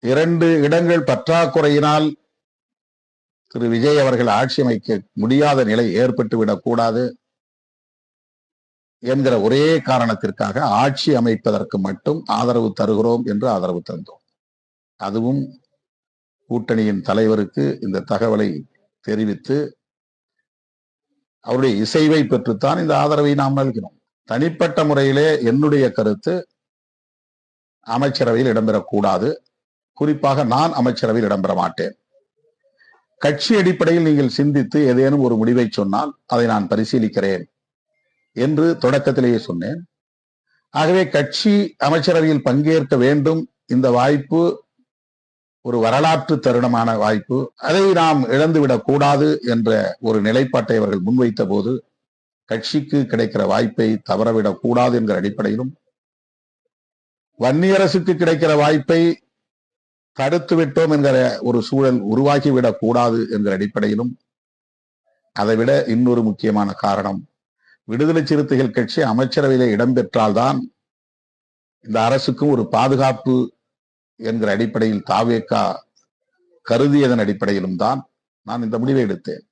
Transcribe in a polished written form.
2 இடங்கள் பற்றாக்குறையினால் திரு விஜய் அவர்கள் ஆட்சி அமைக்க முடியாத நிலை ஏற்பட்டுவிடக் கூடாது என்கிற ஒரே காரணத்திற்காக ஆட்சி அமைப்பதற்கு மட்டும் ஆதரவு தருகிறோம் என்று ஆதரவு தந்தோம். அதுவும் கூட்டணியின் தலைவருக்கு இந்த தகவலை தெரிவித்து அவருடைய இசைவை பெற்றுத்தான் இந்த ஆதரவை நாம் நல்கிறோம். தனிப்பட்ட முறையிலே என்னுடைய கருத்து அமைச்சரவையில் இடம்பெறக்கூடாது. குறிப்பாக நான் அமைச்சரவையில் இடம்பெற மாட்டேன். கட்சி அடிப்படையில் நீங்கள் சிந்தித்து ஏதேனும் ஒரு முடிவை சொன்னால் அதை நான் பரிசீலிக்கிறேன் என்று தொடக்கத்திலேயே சொன்னேன். ஆகவே கட்சி அமைச்சரவையில் பங்கேற்க வேண்டும். இந்த வாய்ப்பு ஒரு வரலாற்று தருணமான வாய்ப்பு. அதை நாம் இழந்துவிடக் கூடாது என்ற ஒரு நிலைப்பாட்டை அவர்கள் முன்வைத்த போது கட்சிக்கு கிடைக்கிற வாய்ப்பை தவறவிடக் கூடாது என்கிற அடிப்படையிலும், வன்னியரசுக்கு கிடைக்கிற வாய்ப்பை தடுத்து விட்டோம் என்கிற ஒரு சூழல் உருவாக்கிவிடக் கூடாது என்கிற அடிப்படையிலும், அதைவிட இன்னொரு முக்கியமான காரணம், விடுதலை சிறுத்தைகள் கட்சி அமைச்சரவையிலே இடம்பெற்றால்தான் இந்த அரசுக்கும் ஒரு பாதுகாப்பு என்கிற அடிப்படையில் தாவேகா கருதியதன் அடிப்படையிலும் தான் நான் இந்த முடிவை எடுத்தேன்.